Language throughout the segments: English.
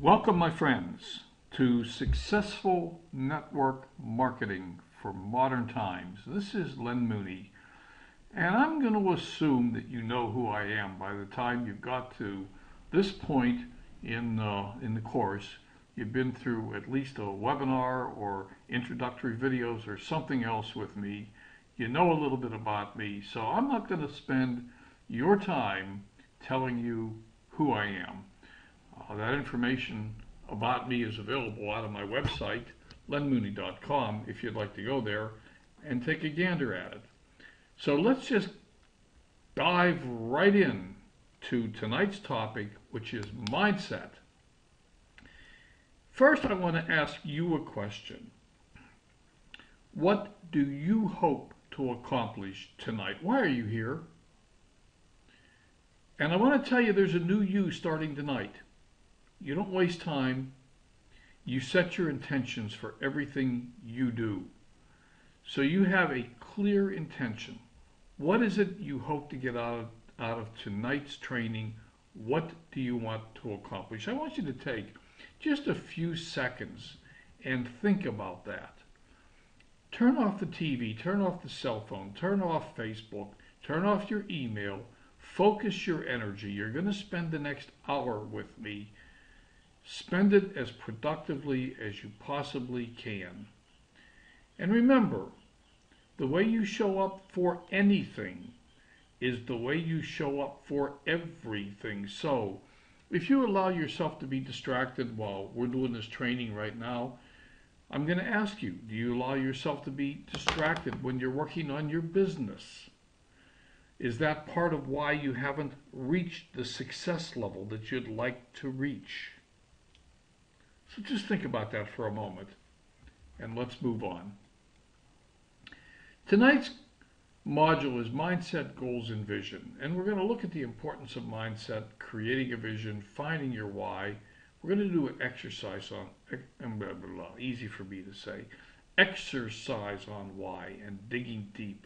Welcome, my friends, to Successful Network Marketing for Modern Times. This is Len Mooney, and I'm going to assume that you know who I am by the time you've got to this point in the course. You've been through at least a webinar or introductory videos or something else with me. You know a little bit about me, so I'm not going to spend your time telling you who I am. That information about me is available out of my website, lenmooney.com, if you'd like to go there and take a gander at it. So let's just dive right in to tonight's topic, which is mindset. First, I want to ask you a question. What do you hope to accomplish tonight? Why are you here? And I want to tell you there's a new you starting tonight. You don't waste time. You set your intentions for everything you do. So you have a clear intention. What is it you hope to get out of tonight's training? What do you want to accomplish? I want you to take just a few seconds and think about that. Turn off the TV, turn off the cell phone, turn off Facebook, turn off your email, focus your energy. You're going to spend the next hour with me. Spend it as productively as you possibly can. And remember, the way you show up for anything is the way you show up for everything. So, if you allow yourself to be distracted while we're doing this training right now, I'm going to ask you, do you allow yourself to be distracted when you're working on your business? Is that part of why you haven't reached the success level that you'd like to reach? So just think about that for a moment, and let's move on. Tonight's module is Mindset, Goals, and Vision, and we're going to look at the importance of mindset, creating a vision, finding your why. We're going to do an exercise on, easy for me to say, exercise on why and digging deep.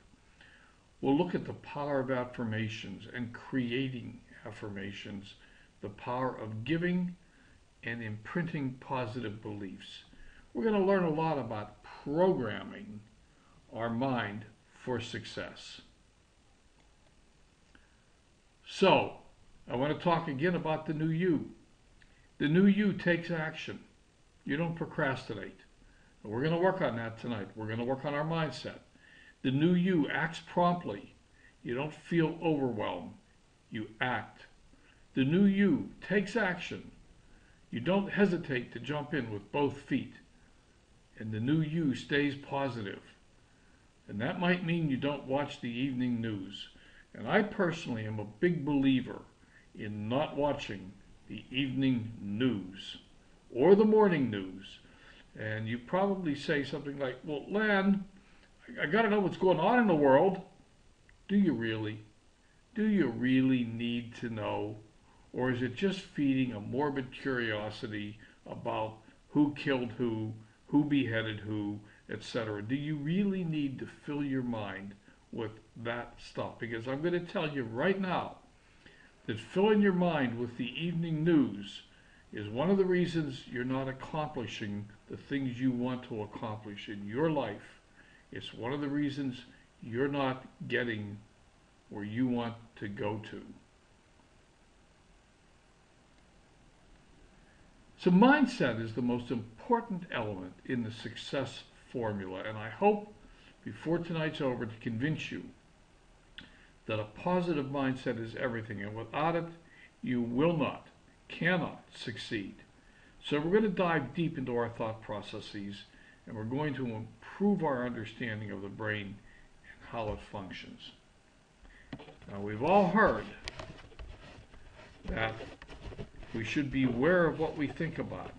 We'll look at the power of affirmations and creating affirmations, the power of giving and imprinting positive beliefs. We're going to learn a lot about programming our mind for success. So, I want to talk again about the new you. The new you takes action. You don't procrastinate. We're going to work on that tonight. We're going to work on our mindset. The new you acts promptly. You don't feel overwhelmed. You act. The new you takes action. You don't hesitate to jump in with both feet. And the new you stays positive. And that might mean you don't watch the evening news. And I personally am a big believer in not watching the evening news or the morning news. And you probably say something like, well, Len, I got to know what's going on in the world. Do you really? Do you really need to know? Or is it just feeding a morbid curiosity about who killed who beheaded who, etc.? Do you really need to fill your mind with that stuff? Because I'm going to tell you right now that filling your mind with the evening news is one of the reasons you're not accomplishing the things you want to accomplish in your life. It's one of the reasons you're not getting where you want to go to. So mindset is the most important element in the success formula, and I hope before tonight's over to convince you that a positive mindset is everything, and without it, you will not, cannot succeed. So we're going to dive deep into our thought processes, and we're going to improve our understanding of the brain and how it functions. Now, we've all heard that we should be aware of what we think about,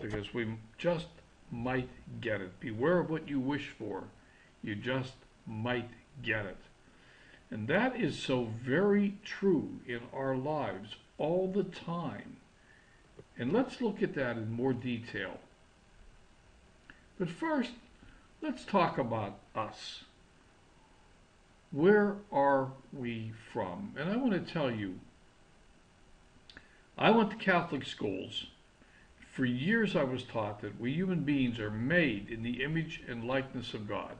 because we just might get it. Beware of what you wish for. You just might get it. And that is so very true in our lives all the time. And let's look at that in more detail. But first, let's talk about us. Where are we from? And I want to tell you, I went to Catholic schools, For years I was taught that we human beings are made in the image and likeness of God.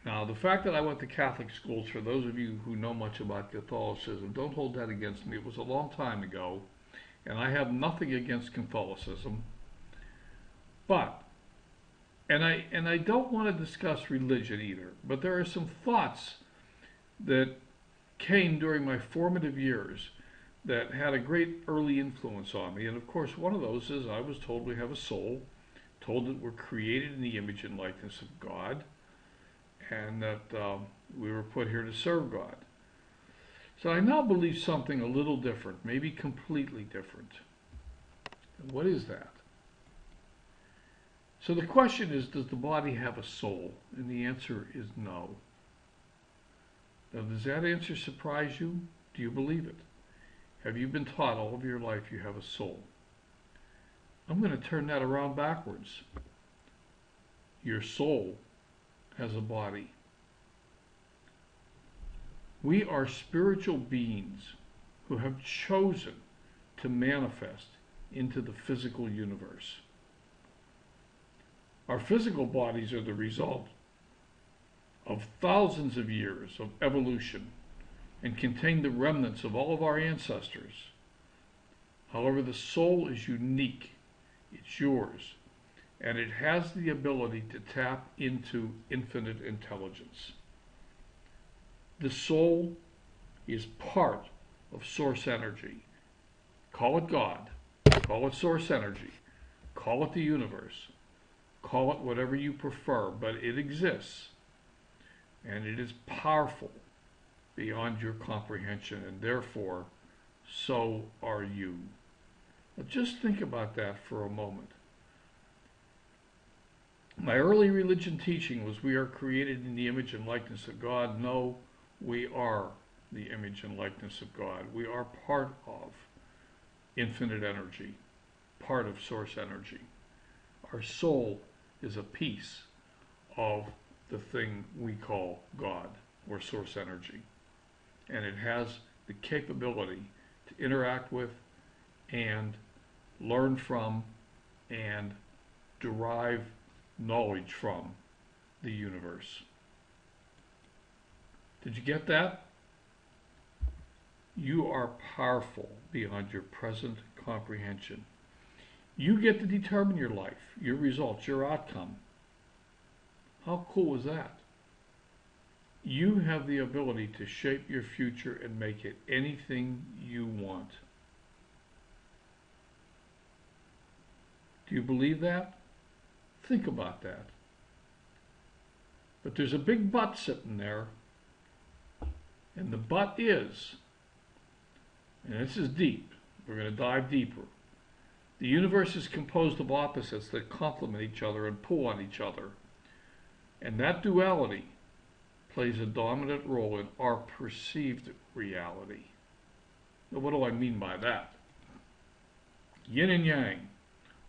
Now, the fact that I went to Catholic schools, for those of you who know much about Catholicism, don't hold that against me. It was a long time ago, and I have nothing against Catholicism. But, and I don't want to discuss religion either, but there are some thoughts that came during my formative years that had a great early influence on me. And of course, one of those is I was told we have a soul, told that we're created in the image and likeness of God, and that we were put here to serve God. So I now believe something a little different, maybe completely different. And what is that? So the question is, does the body have a soul? And the answer is no. Now, does that answer surprise you? Do you believe it? Have you been taught all of your life you have a soul? I'm going to turn that around backwards. Your soul has a body. We are spiritual beings who have chosen to manifest into the physical universe. Our physical bodies are the result of thousands of years of evolution and contain the remnants of all of our ancestors. However, the soul is unique. It's yours. And it has the ability to tap into infinite intelligence. The soul is part of source energy. Call it God, call it source energy, call it the universe, call it whatever you prefer, but it exists. And it is powerful beyond your comprehension, and therefore, so are you. Now just think about that for a moment. My early religion teaching was we are created in the image and likeness of God. No, we are the image and likeness of God. We are part of infinite energy, part of source energy. Our soul is a piece of the thing we call God or source energy. And it has the capability to interact with and learn from and derive knowledge from the universe. Did you get that? You are powerful beyond your present comprehension. You get to determine your life, your results, your outcome. How cool is that? You have the ability to shape your future and make it anything you want. Do you believe that? Think about that. But there's a big but sitting there. And the but is, and this is deep, we're going to dive deeper. The universe is composed of opposites that complement each other and pull on each other. And that duality plays a dominant role in our perceived reality. Now, what do I mean by that? Yin and yang,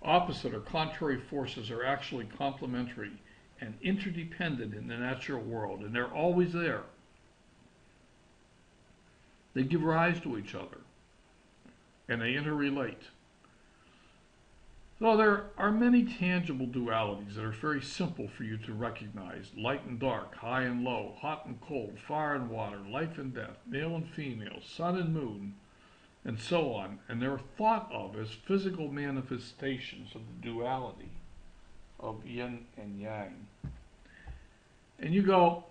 opposite or contrary forces, are actually complementary and interdependent in the natural world, and they're always there. They give rise to each other, and they interrelate. So there are many tangible dualities that are very simple for you to recognize. Light and dark, high and low, hot and cold, fire and water, life and death, male and female, sun and moon, and so on. And they're thought of as physical manifestations of the duality of yin and yang. And you go,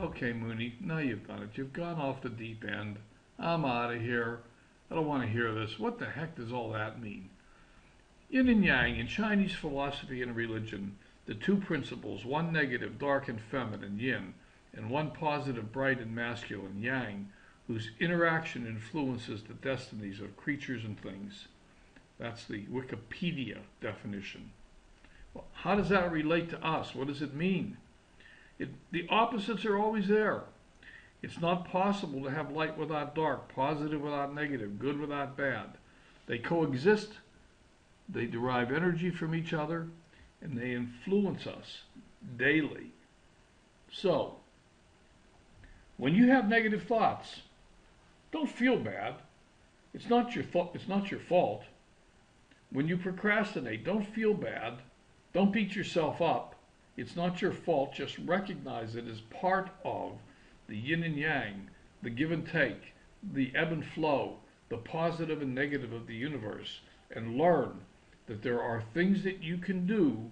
okay, Mooney, now you've done it. You've gone off the deep end. I'm out of here. I don't want to hear this. What the heck does all that mean? Yin and yang, in Chinese philosophy and religion, the two principles, one negative, dark and feminine, yin, and one positive, bright and masculine, yang, whose interaction influences the destinies of creatures and things. That's the Wikipedia definition. Well, how does that relate to us? What does it mean? The opposites are always there. It's not possible to have light without dark, positive without negative, good without bad. They coexist, they derive energy from each other, and they influence us daily. So, when you have negative thoughts, don't feel bad. It's not your fault. When you procrastinate, don't feel bad. Don't beat yourself up. It's not your fault. Just recognize it as part of the yin and yang, the give and take, the ebb and flow, the positive and negative of the universe, and learn that there are things that you can do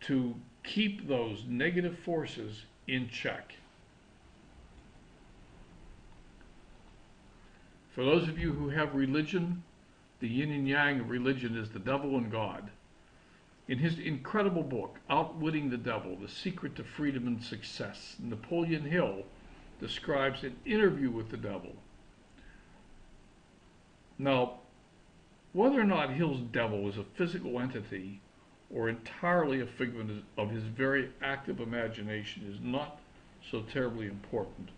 to keep those negative forces in check. For those of you who have religion, the yin and yang of religion is the devil and God. In his incredible book, Outwitting the Devil, The Secret to Freedom and Success, Napoleon Hill describes an interview with the devil. Now, whether or not Hill's devil is a physical entity or entirely a figment of his very active imagination is not so terribly important.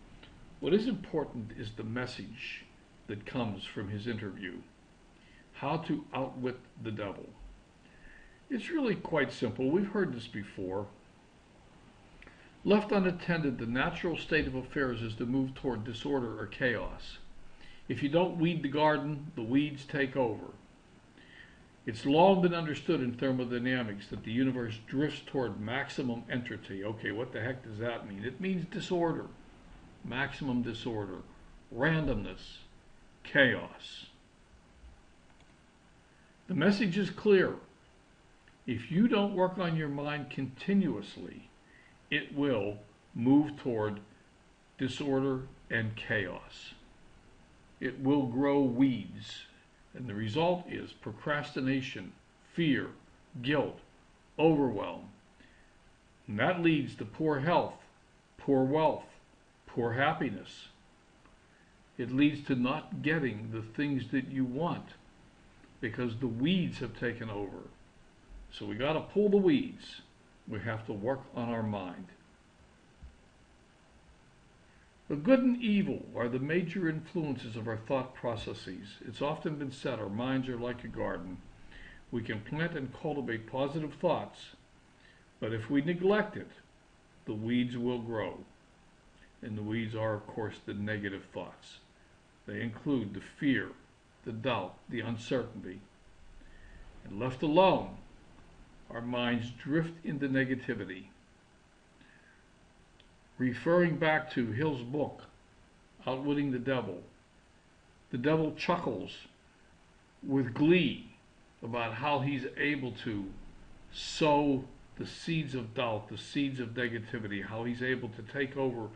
What is important is the message that comes from his interview. How to outwit the devil. It's really quite simple. We've heard this before. Left unattended, the natural state of affairs is to move toward disorder or chaos. If you don't weed the garden, the weeds take over. It's long been understood in thermodynamics that the universe drifts toward maximum entropy. Okay, what the heck does that mean? It means disorder, maximum disorder, randomness, chaos. The message is clear. If you don't work on your mind continuously, it will move toward disorder and chaos. It will grow weeds, and the result is procrastination, fear, guilt, overwhelm. And that leads to poor health, poor wealth, poor happiness. It leads to not getting the things that you want because the weeds have taken over. So we got to pull the weeds. We have to work on our mind. The good and evil are the major influences of our thought processes. It's often been said our minds are like a garden. We can plant and cultivate positive thoughts, but if we neglect it, the weeds will grow. And the weeds are, of course, the negative thoughts. They include the fear, the doubt, the uncertainty. And left alone, our minds drift into negativity. Referring back to Hill's book, Outwitting the devil chuckles with glee about how he's able to sow the seeds of doubt, the seeds of negativity, how he's able to take over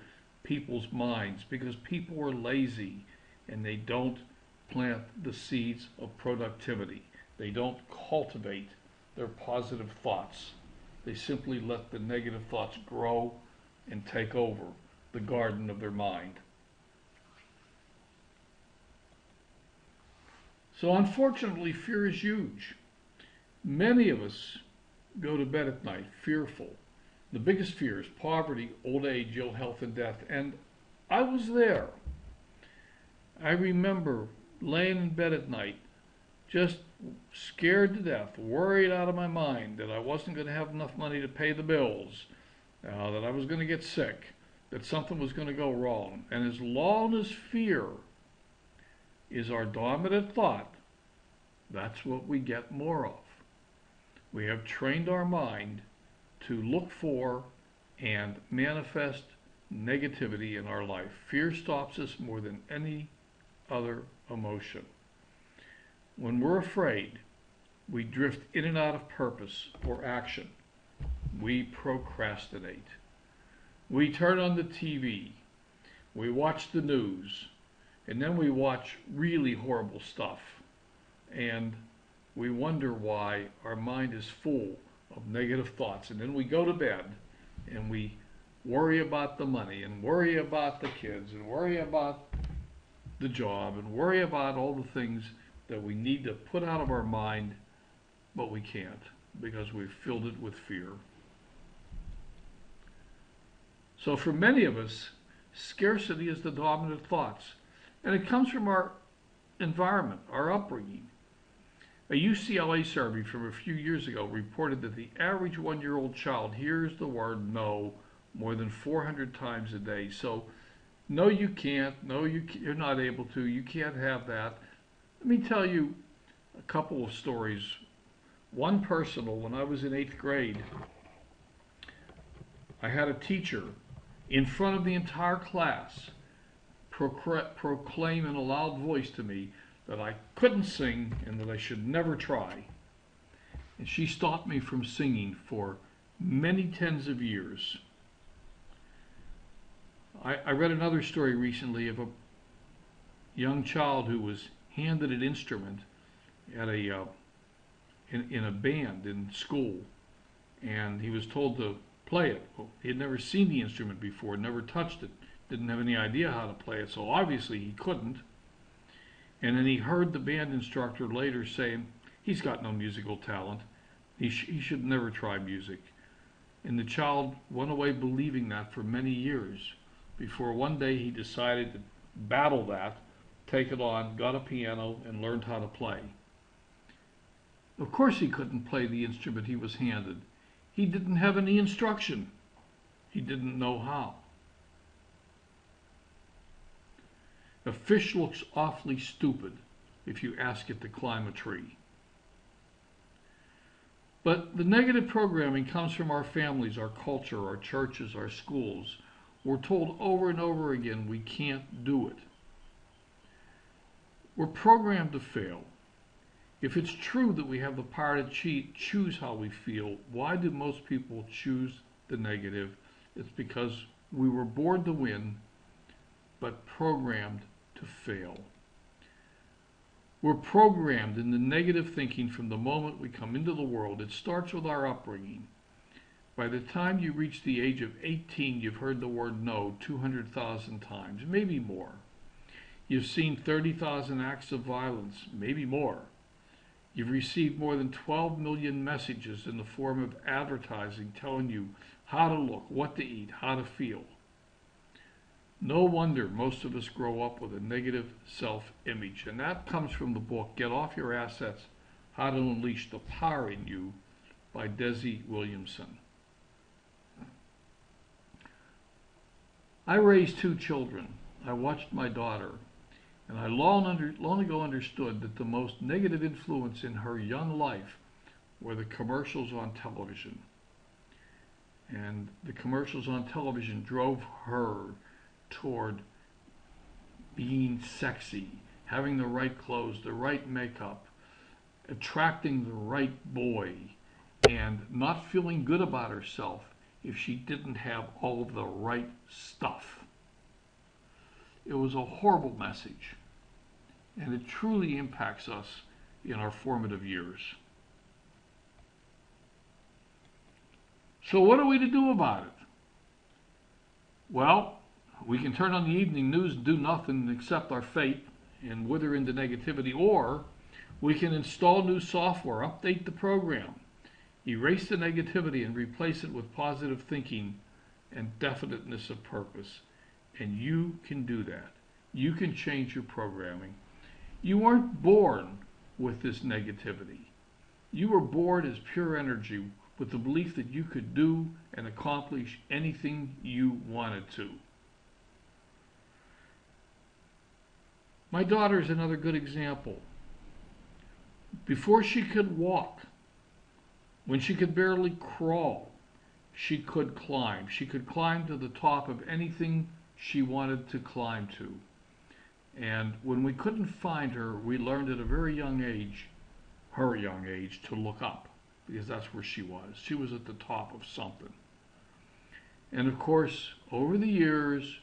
people's minds because people are lazy and they don't plant the seeds of productivity. They don't cultivate their positive thoughts. They simply let the negative thoughts grow and take over the garden of their mind. So unfortunately, fear is huge. Many of us go to bed at night fearful. The biggest fear is poverty, old age, ill health, and death. And I was there. I remember laying in bed at night, just scared to death, worried out of my mind that I wasn't going to have enough money to pay the bills, that I was going to get sick, that something was going to go wrong. And as long as fear is our dominant thought, that's what we get more of. We have trained our mind to look for and manifest negativity in our life. Fear stops us more than any other emotion. When we're afraid, we drift in and out of purpose or action. We procrastinate. We turn on the TV. We watch the news. And then we watch really horrible stuff. And we wonder why our mind is full of negative thoughts. And then we go to bed and we worry about the money and worry about the kids and worry about the job and worry about all the things that we need to put out of our mind, but we can't because we've filled it with fear. So for many of us, scarcity is the dominant thoughts. And it comes from our environment, our upbringing. A UCLA survey from a few years ago reported that the average one-year-old child hears the word no more than 400 times a day. So, no, you can't. No, you're not able to. You can't have that. Let me tell you, a couple of stories. One personal, when I was in 8th grade, I had a teacher in front of the entire class proclaim in a loud voice to me that I couldn't sing and that I should never try. And she stopped me from singing for many tens of years. I read another story recently of a young child who was handed an instrument at in a band in school, and he was told to play it. Well, he had never seen the instrument before, never touched it, didn't have any idea how to play it, so obviously he couldn't. And then he heard the band instructor later saying, he's got no musical talent. He should never try music. And the child went away believing that for many years, before one day he decided to battle that, take it on, got a piano, and learned how to play. Of course he couldn't play the instrument he was handed. He didn't have any instruction. He didn't know how. A fish looks awfully stupid if you ask it to climb a tree. But the negative programming comes from our families, our culture, our churches, our schools. We're told over and over again we can't do it. We're programmed to fail. If it's true that we have the power to choose how we feel, why do most people choose the negative? It's because we were born to win, but programmed to fail. We're programmed in the negative thinking from the moment we come into the world. It starts with our upbringing. By the time you reach the age of 18, you've heard the word no 200,000 times, maybe more. You've seen 30,000 acts of violence, maybe more. You've received more than 12 million messages in the form of advertising telling you how to look, what to eat, how to feel. No wonder most of us grow up with a negative self-image, and that comes from the book, Get Off Your Assets, How to Unleash the Power in You by Desi Williamson. I raised 2 children. I watched my daughter, and I long ago understood that the most negative influence in her young life were the commercials on television. And the commercials on television drove her toward being sexy, having the right clothes, the right makeup, attracting the right boy, and not feeling good about herself if she didn't have all of the right stuff. It was a horrible message, and it truly impacts us in our formative years. So what are we to do about it? Well, we can turn on the evening news and do nothing and accept our fate and wither into negativity, or we can install new software, update the program, erase the negativity and replace it with positive thinking and definiteness of purpose. And you can do that. You can change your programming. You weren't born with this negativity. You were born as pure energy with the belief that you could do and accomplish anything you wanted to. My daughter is another good example. Before she could walk, when she could barely crawl, she could climb. She could climb to the top of anything she wanted to climb to. And when we couldn't find her, we learned at a very young age, her young age, to look up, because that's where she was. She was at the top of something. And of course, over the years,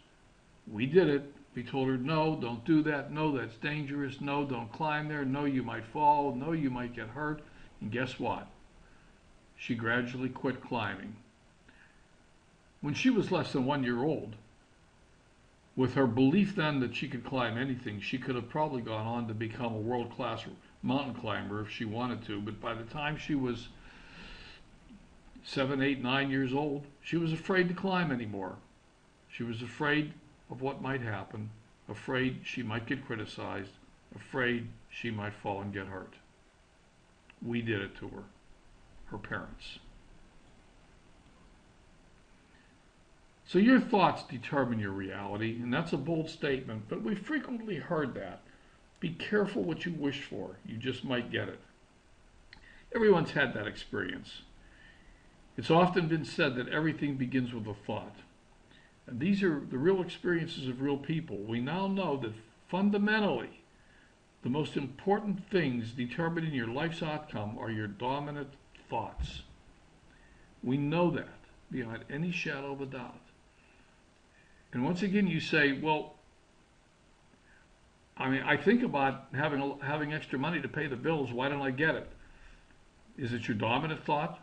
we did it. We told her, no, don't do that. No, that's dangerous. No, don't climb there. No, you might fall. No, you might get hurt. And guess what? She gradually quit climbing. When she was less than 1 year old, with her belief then that she could climb anything, she could have probably gone on to become a world-class mountain climber if she wanted to. But by the time she was 7, 8, 9 years old, she was afraid to climb anymore. She was afraid of what might happen, afraid she might get criticized, afraid she might fall and get hurt. We did it to her, her parents. So your thoughts determine your reality, and that's a bold statement, but we frequently heard that. Be careful what you wish for. You just might get it. Everyone's had that experience. It's often been said that everything begins with a thought. And these are the real experiences of real people. We now know that fundamentally, the most important things determining your life's outcome are your dominant thoughts. We know that beyond any shadow of a doubt. And once again, you say, well, I think about having extra money to pay the bills. Why don't I get it? Is it your dominant thought?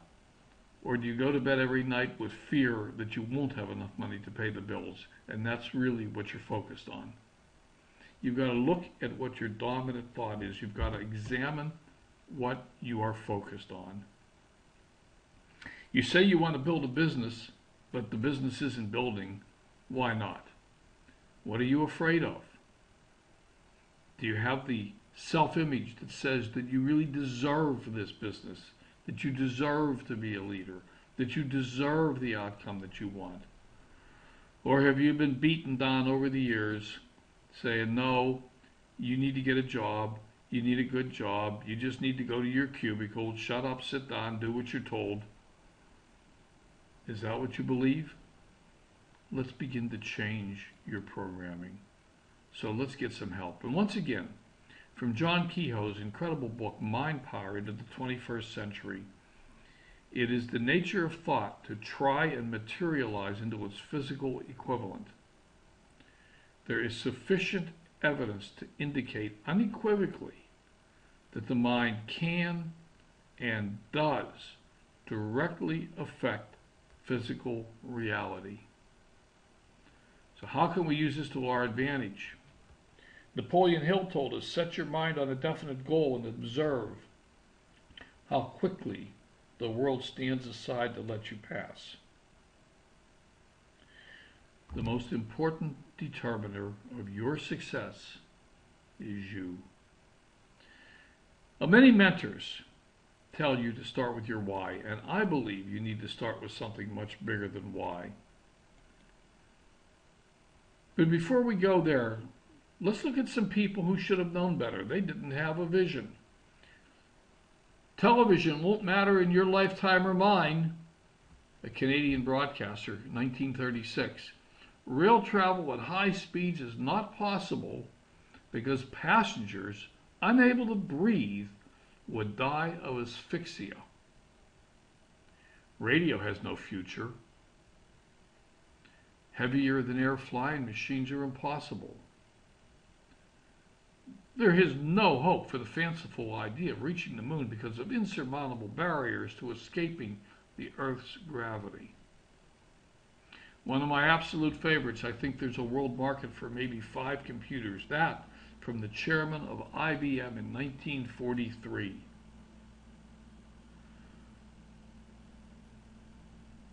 Or do you go to bed every night with fear that you won't have enough money to pay the bills? And that's really what you're focused on. You've got to look at what your dominant thought is. You've got to examine what you are focused on. You say you want to build a business, but the business isn't building. Why not? What are you afraid of? Do you have the self-image that says that you really deserve this business, that you deserve to be a leader, that you deserve the outcome that you want? Or have you been beaten down over the years saying, no, you need to get a job, you need a good job, you just need to go to your cubicle, shut up, sit down, do what you're told? Is that what you believe? Let's begin to change your programming. So let's get some help. And once again, from John Kehoe's incredible book, Mind Power into the 21st Century, it is the nature of thought to try and materialize into its physical equivalent. There is sufficient evidence to indicate unequivocally that the mind can and does directly affect physical reality. So how can we use this to our advantage? Napoleon Hill told us, set your mind on a definite goal and observe how quickly the world stands aside to let you pass. The most important determiner of your success is you. Now, many mentors tell you to start with your why, and I believe you need to start with something much bigger than why. But before we go there, let's look at some people who should have known better. They didn't have a vision. Television won't matter in your lifetime or mine. A Canadian broadcaster, 1936. Rail travel at high speeds is not possible because passengers unable to breathe would die of asphyxia. Radio has no future. Heavier than air flying machines are impossible. There is no hope for the fanciful idea of reaching the moon because of insurmountable barriers to escaping the Earth's gravity. One of my absolute favorites, I think there's a world market for maybe 5 computers. That from the chairman of IBM in 1943.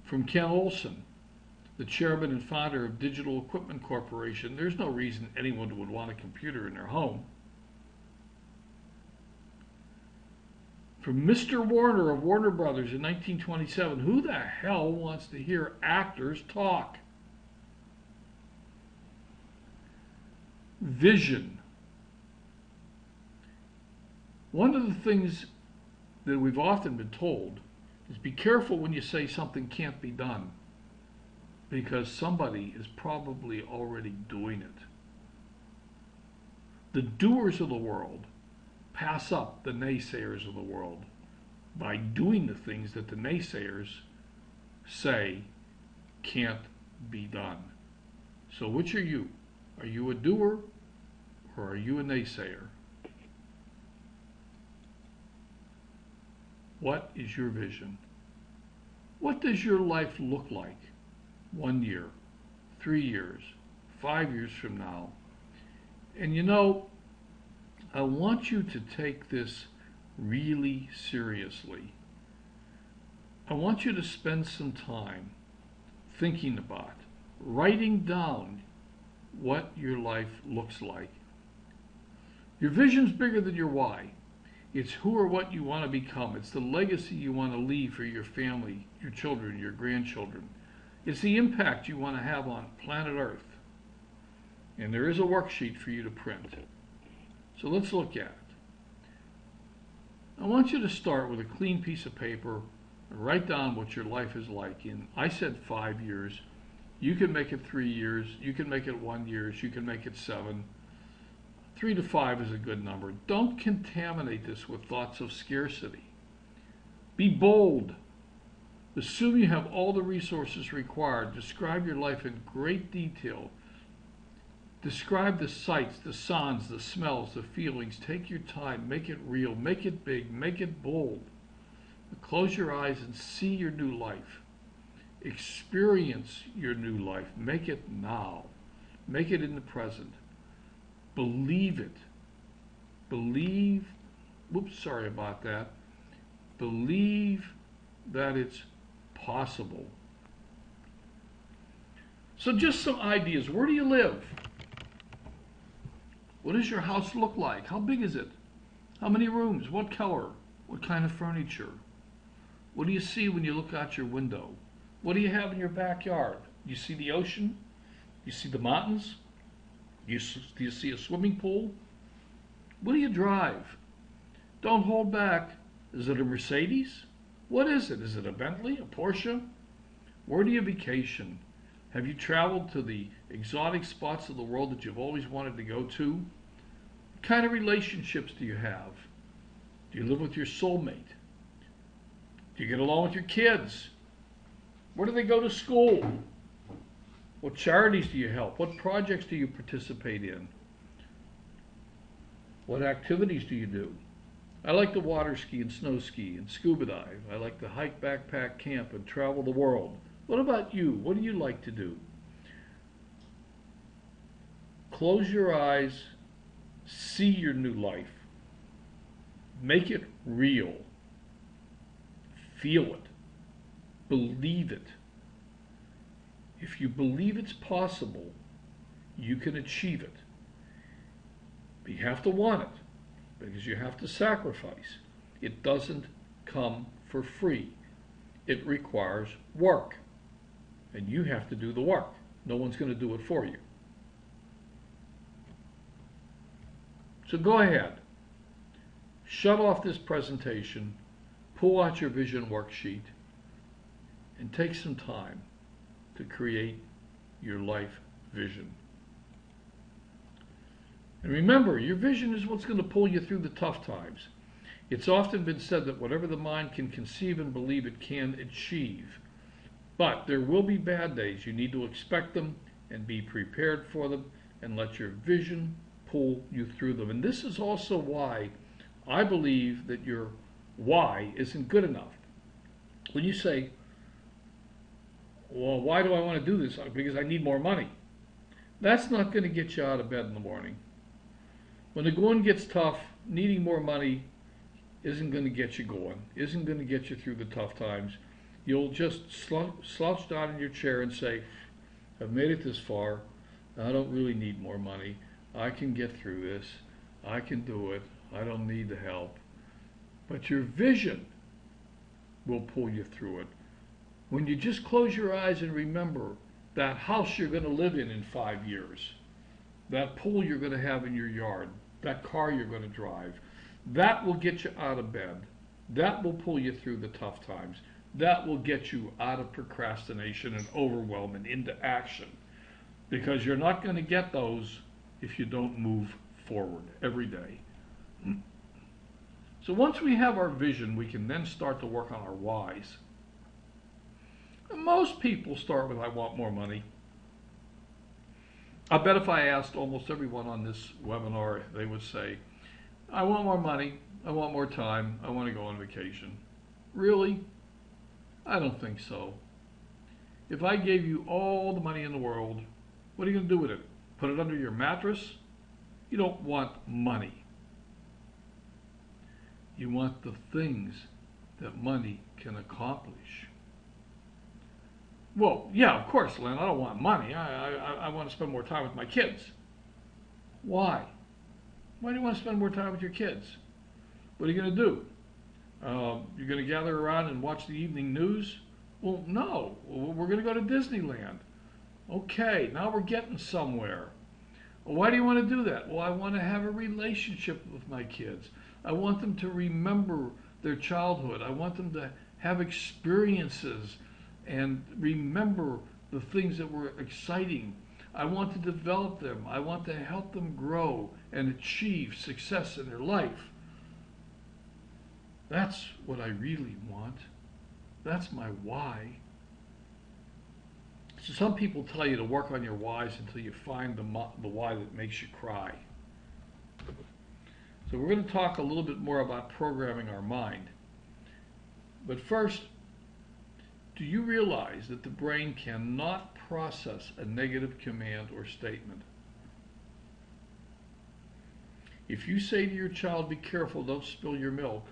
From Ken Olsen, the chairman and founder of Digital Equipment Corporation, there's no reason anyone would want a computer in their home. From Mr. Warner of Warner Brothers in 1927, who the hell wants to hear actors talk? Vision. One of the things that we've often been told is be careful when you say something can't be done, because somebody is probably already doing it. The doers of the world pass up the naysayers of the world by doing the things that the naysayers say can't be done. So which are you? Are you a doer or are you a naysayer? What is your vision? What does your life look like 1 year, 3 years, 5 years from now? And you know, I want you to take this really seriously. I want you to spend some time thinking about, writing down what your life looks like. Your vision's bigger than your why. It's who or what you want to become. It's the legacy you want to leave for your family, your children, your grandchildren. It's the impact you want to have on planet Earth. And there is a worksheet for you to print. So let's look at it. I want you to start with a clean piece of paper and write down what your life is like in, I said 5 years. You can make it 3 years. You can make it 1 year. You can make it 7. 3 to 5 is a good number. Don't contaminate this with thoughts of scarcity. Be bold. Assume you have all the resources required. Describe your life in great detail. Describe the sights, the sounds, the smells, the feelings. Take your time. Make it real. Make it big. Make it bold. Close your eyes and see your new life. Experience your new life. Make it now. Make it in the present. Believe it. Believe, whoops, sorry about that. Believe that it's possible. So just some ideas. Where do you live? What does your house look like? How big is it? How many rooms? What color? What kind of furniture? What do you see when you look out your window? What do you have in your backyard? You see the ocean? You see the mountains? Do you see a swimming pool? What do you drive? Don't hold back. Is it a Mercedes? What is it? Is it a Bentley? A Porsche? Where do you vacation? Have you traveled to the exotic spots of the world that you've always wanted to go to? What kind of relationships do you have? Do you live with your soulmate? Do you get along with your kids? Where do they go to school? What charities do you help? What projects do you participate in? What activities do you do? I like to water ski and snow ski and scuba dive. I like to hike, backpack, camp, and travel the world. What about you? What do you like to do? Close your eyes. See your new life. Make it real. Feel it. Believe it. If you believe it's possible, you can achieve it. But you have to want it, because you have to sacrifice. It doesn't come for free. It requires work. And you have to do the work. No one's going to do it for you. So go ahead. Shut off this presentation, pull out your vision worksheet, and take some time to create your life vision. And remember, your vision is what's going to pull you through the tough times. It's often been said that whatever the mind can conceive and believe, it can achieve. But there will be bad days. You need to expect them and be prepared for them and let your vision pull you through them. And this is also why I believe that your why isn't good enough. When you say, well, why do I want to do this? Because I need more money. That's not going to get you out of bed in the morning. When the going gets tough, needing more money isn't going to get you going, isn't going to get you through the tough times. You'll just slouch down in your chair and say, I've made it this far. I don't really need more money. I can get through this. I can do it. I don't need the help. But your vision will pull you through it. When you just close your eyes and remember that house you're going to live in 5 years, that pool you're going to have in your yard, that car you're going to drive, that will get you out of bed. That will pull you through the tough times. That will get you out of procrastination and overwhelm and into action. Because you're not going to get those if you don't move forward every day. So once we have our vision, we can then start to work on our whys. And most people start with, I want more money. I bet if I asked almost everyone on this webinar, they would say, I want more money, I want more time, I want to go on vacation. Really? I don't think so. If I gave you all the money in the world, what are you going to do with it? Put it under your mattress? You don't want money. You want the things that money can accomplish. Well, yeah, of course, Len, I don't want money. I want to spend more time with my kids. Why? Why do you want to spend more time with your kids? What are you going to do? You're going to gather around and watch the evening news? Well, no. We're going to go to Disneyland. Okay, now we're getting somewhere. Well, why do you want to do that? Well, I want to have a relationship with my kids. I want them to remember their childhood. I want them to have experiences and remember the things that were exciting. I want to develop them. I want to help them grow and achieve success in their life. That's what I really want. That's my why. So some people tell you to work on your whys until you find the why that makes you cry. So we're going to talk a little bit more about programming our mind. But first, do you realize that the brain cannot process a negative command or statement? If you say to your child, be careful, don't spill your milk,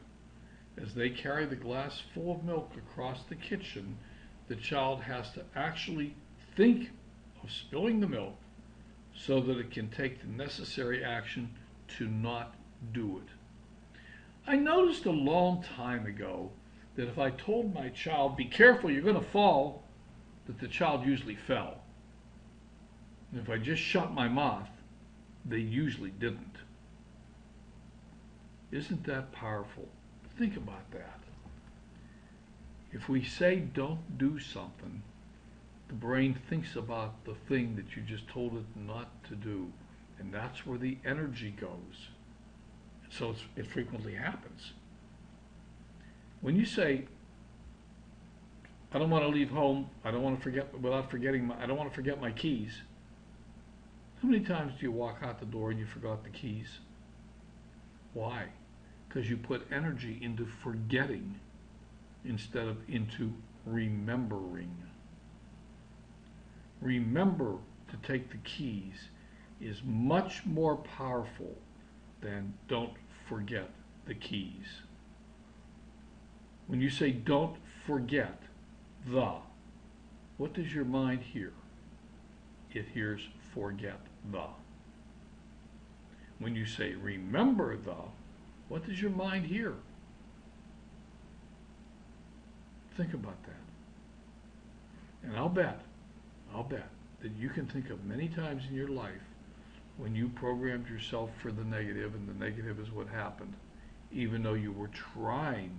as they carry the glass full of milk across the kitchen, the child has to actually think of spilling the milk so that it can take the necessary action to not do it. I noticed a long time ago that if I told my child, be careful, you're going to fall, that the child usually fell. And if I just shut my mouth, they usually didn't. Isn't that powerful? Think about that. If we say don't do something, the brain thinks about the thing that you just told it not to do. And that's where the energy goes. So it frequently happens. When you say, I don't want to leave home, I don't want to forget I don't want to forget my keys. How many times do you walk out the door and you forgot the keys? Why? Because you put energy into forgetting instead of into remembering. Remember to take the keys is much more powerful than don't forget the keys. When you say don't forget the, what does your mind hear? It hears forget the. When you say remember the, what does your mind hear? Think about that. And I'll bet that you can think of many times in your life when you programmed yourself for the negative, and the negative is what happened, even though you were trying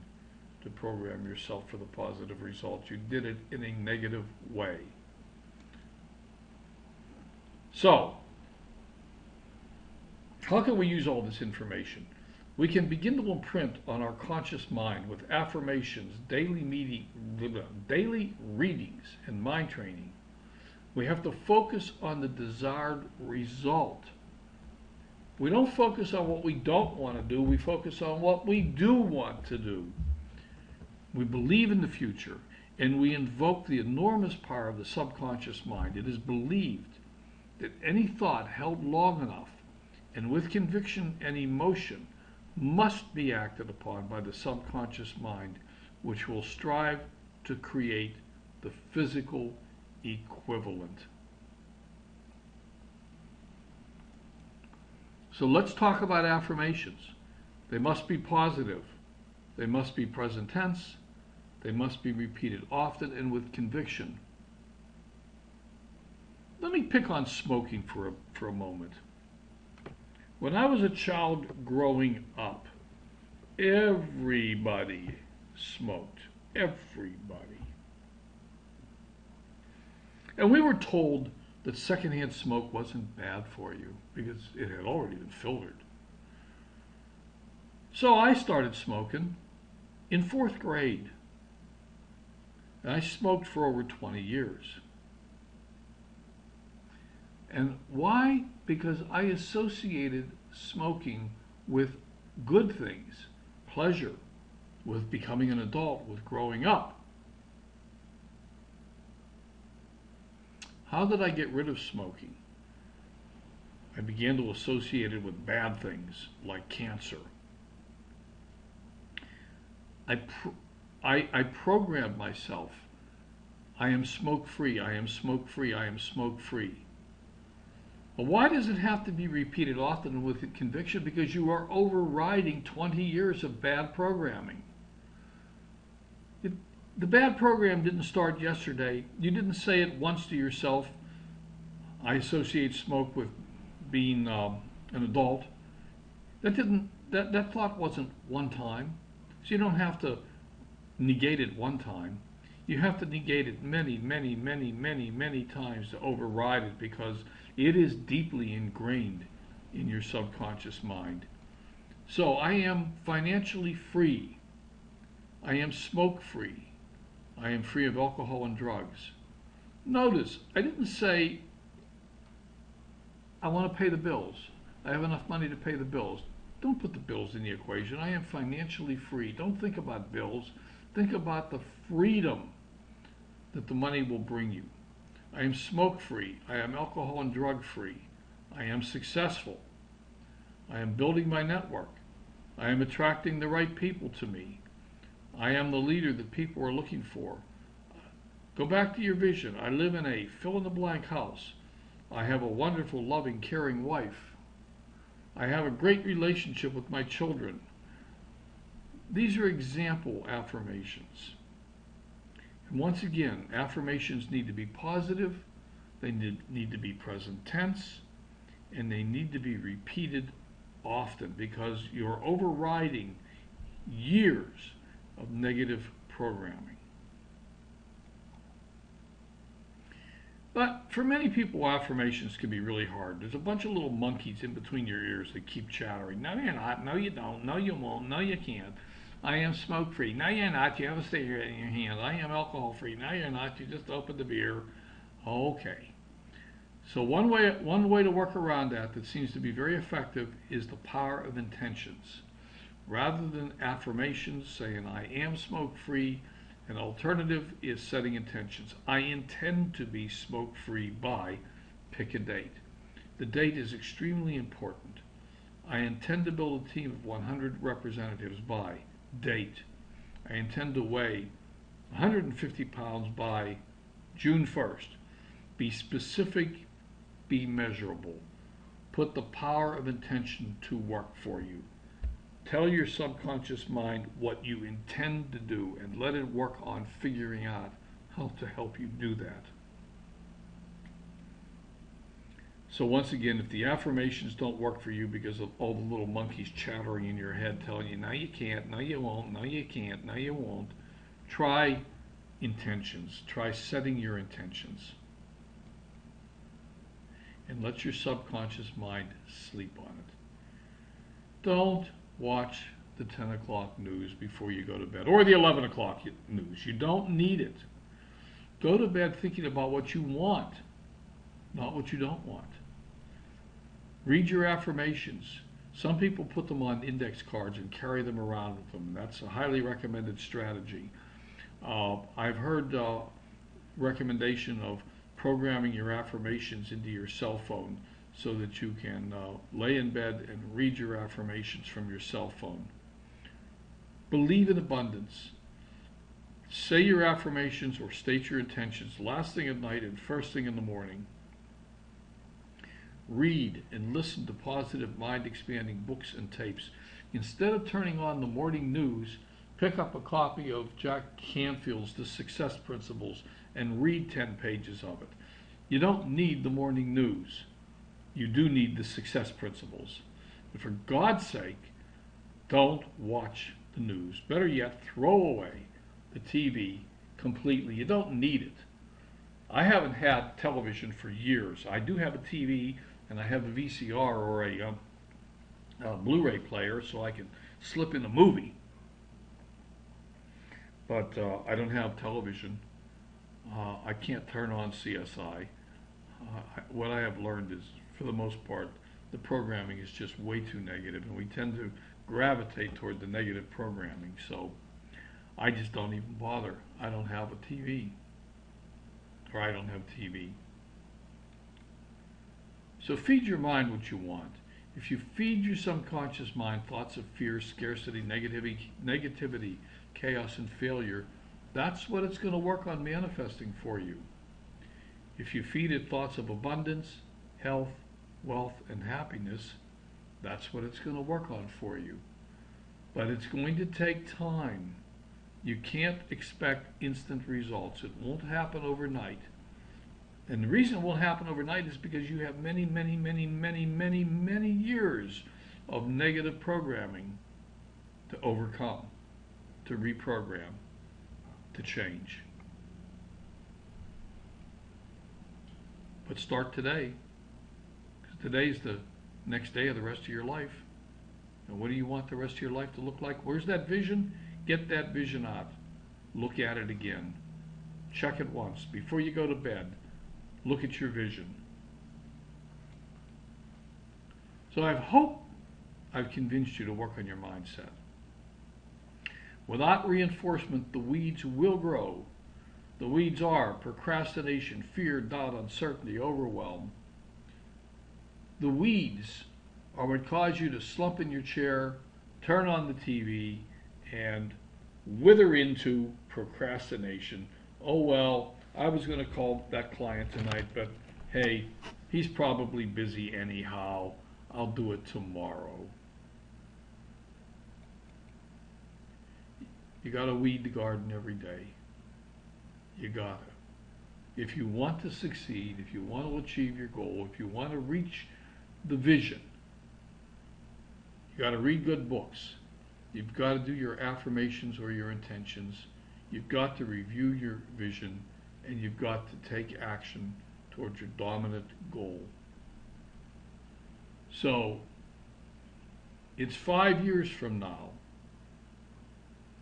to program yourself for the positive results. You did it in a negative way. So, how can we use all this information? We can begin to imprint on our conscious mind with affirmations, daily readings, and mind training. We have to focus on the desired result. We don't focus on what we don't want to do, we focus on what we do want to do. We believe in the future, and we invoke the enormous power of the subconscious mind. It is believed that any thought held long enough, and with conviction and emotion, must be acted upon by the subconscious mind, which will strive to create the physical equivalent. So let's talk about affirmations. They must be positive. They must be present tense. They must be repeated often and with conviction. Let me pick on smoking for a moment. When I was a child growing up, everybody smoked. Everybody. And we were told that secondhand smoke wasn't bad for you because it had already been filtered. So I started smoking in 4th grade. And I smoked for over 20 years. And why? Because I associated smoking with good things, pleasure, with becoming an adult, with growing up. How did I get rid of smoking? I began to associate it with bad things like cancer. I programmed myself. I am smoke-free, I am smoke-free, I am smoke-free. Well, why does it have to be repeated often with conviction? Because you are overriding 20 years of bad programming. The bad program didn't start yesterday. You didn't say it once to yourself, I associate smoke with being an adult, that thought wasn't one time. So you don't have to negate it one time. You have to negate it many, many, many, many, many times to override it, because it is deeply ingrained in your subconscious mind. So I am financially free. I am smoke free. I am free of alcohol and drugs. Notice, I didn't say I want to pay the bills. I have enough money to pay the bills. Don't put the bills in the equation. I am financially free. Don't think about bills. Think about the freedom that the money will bring you. I am smoke free. I am alcohol and drug free. I am successful. I am building my network. I am attracting the right people to me. I am the leader that people are looking for. Go back to your vision. I live in a fill-in-the-blank house. I have a wonderful, loving, caring wife. I have a great relationship with my children. These are example affirmations. And once again, affirmations need to be positive, they need to be present tense, and they need to be repeated often, because you're overriding years of negative programming. But for many people, affirmations can be really hard. There's a bunch of little monkeys in between your ears that keep chattering. No, you're not. No, you don't. No, you won't. No, you can't. I am smoke free. No, you're not. You have a cigarette in your hand. I am alcohol free. No, you're not. You just opened the beer. Okay. So one way to work around that seems to be very effective is the power of intentions. Rather than affirmations saying I am smoke free, an alternative is setting intentions. I intend to be smoke free by, pick a date. The date is extremely important. I intend to build a team of 100 representatives by, date. I intend to weigh 150 pounds by June 1st. Be specific, be measurable. Put the power of intention to work for you. Tell your subconscious mind what you intend to do and let it work on figuring out how to help you do that. So once again, if the affirmations don't work for you because of all the little monkeys chattering in your head telling you, no you can't, no you won't, no you can't, no you won't, try intentions. Try setting your intentions. And let your subconscious mind sleep on it. Don't watch the 10 o'clock news before you go to bed, or the 11 o'clock news. You don't need it. Go to bed thinking about what you want, not what you don't want. Read your affirmations. Some people put them on index cards and carry them around with them. That's a highly recommended strategy. I've heard recommendation of programming your affirmations into your cell phone so that you can lay in bed and read your affirmations from your cell phone. Believe in abundance. Say your affirmations or state your intentions last thing at night and first thing in the morning. Read and listen to positive mind-expanding books and tapes. Instead of turning on the morning news, pick up a copy of Jack Canfield's The Success Principles and read 10 pages of it. You don't need the morning news. You do need the success principles. But for God's sake, don't watch the news. Better yet, throw away the TV completely. You don't need it. I haven't had television for years. I do have a TV, and I have a VCR or a Blu-ray player, so I can slip in a movie. But I don't have television. I can't turn on CSI. What I have learned is, for the most part, the programming is just way too negative, and we tend to gravitate toward the negative programming. So I just don't even bother. I don't have a TV, or I don't have TV. So feed your mind what you want. If you feed your subconscious mind thoughts of fear, scarcity, negativity, chaos, and failure, that's what it's going to work on manifesting for you. If you feed it thoughts of abundance, health, wealth, and happiness, that's what it's going to work on for you. But it's going to take time. You can't expect instant results. It won't happen overnight. And the reason it won't happen overnight is because you have many, many, many, many, many, many years of negative programming to overcome, to reprogram, to change. But start today, because today's the next day of the rest of your life. And what do you want the rest of your life to look like? Where's that vision? Get that vision out. Look at it again. Check it once. Before you go to bed, look at your vision. So I hope I've convinced you to work on your mindset. Without reinforcement, the weeds will grow. The weeds are procrastination, fear, doubt, uncertainty, overwhelm. The weeds are what cause you to slump in your chair, turn on the TV, and wither into procrastination. Oh, well, I was going to call that client tonight, but hey, he's probably busy anyhow. I'll do it tomorrow. You got to weed the garden every day. You got to. If you want to succeed, if you want to achieve your goal, if you want to reach the vision, you got to read good books. You've got to do your affirmations or your intentions. You've got to review your vision, and you've got to take action towards your dominant goal. So, it's 5 years from now,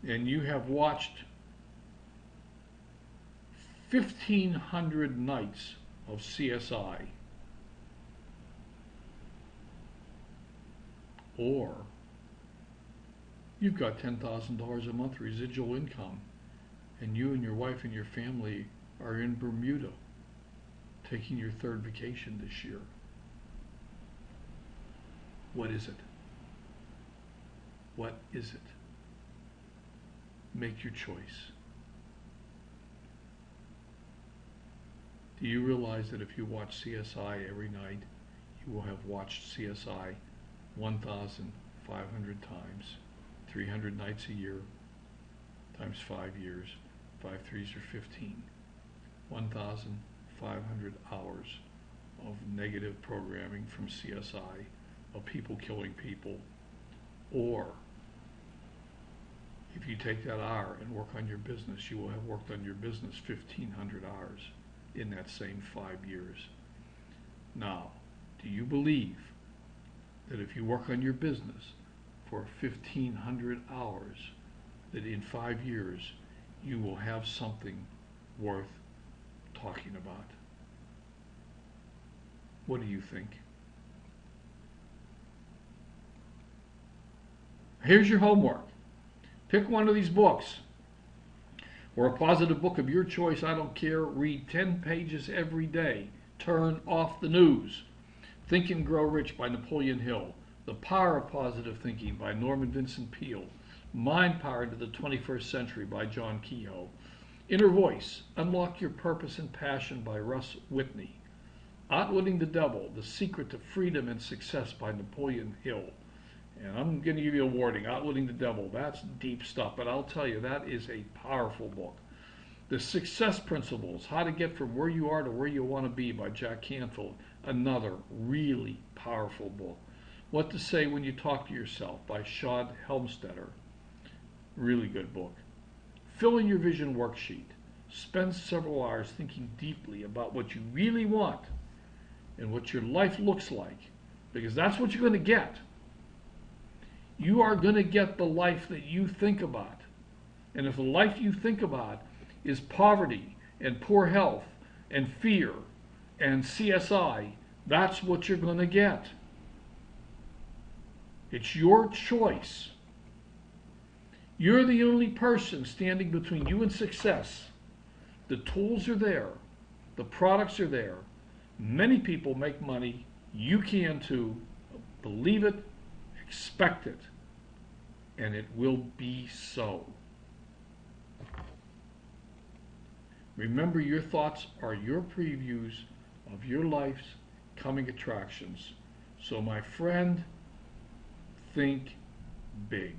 and you have watched 1,500 nights of CSI, or you've got $10,000 a month residual income, and you and your wife and your family are in Bermuda taking your third vacation this year. What is it? What is it? Make your choice. Do you realize that if you watch CSI every night, you will have watched CSI 1,500 times, 300 nights a year, times 5 years, 5 threes are 15, 1,500 hours of negative programming from CSI, of people killing people. Or if you take that hour and work on your business, you will have worked on your business 1,500 hours in that same 5 years. Now, do you believe that if you work on your business for 1,500 hours, that in 5 years you will have something worth talking about? What do you think? Here's your homework. Pick one of these books, or a positive book of your choice, I don't care. Read 10 pages every day. Turn off the news. Think and Grow Rich by Napoleon Hill. The Power of Positive Thinking by Norman Vincent Peale. Mind Power into the 21st Century by John Kehoe. Inner Voice, Unlock Your Purpose and Passion by Russ Whitney. Outwitting the Devil, The Secret to Freedom and Success by Napoleon Hill. And I'm going to give you a warning, Outwitting the Devil, that's deep stuff, but I'll tell you, that is a powerful book. The Success Principles, How to Get from Where You Are to Where You Want to Be by Jack Canfield, another really powerful book. What to Say When You Talk to Yourself by Shad Helmstetter, really good book. Fill in your vision worksheet. Spend several hours thinking deeply about what you really want and what your life looks like, because that's what you're going to get. You are going to get the life that you think about. And if the life you think about is poverty and poor health and fear and CSI, that's what you're going to get. It's your choice. You're the only person standing between you and success. The tools are there. The products are there. Many people make money. You can too. Believe it. Expect it. And it will be so. Remember, your thoughts are your previews of your life's coming attractions. So, my friend, think big.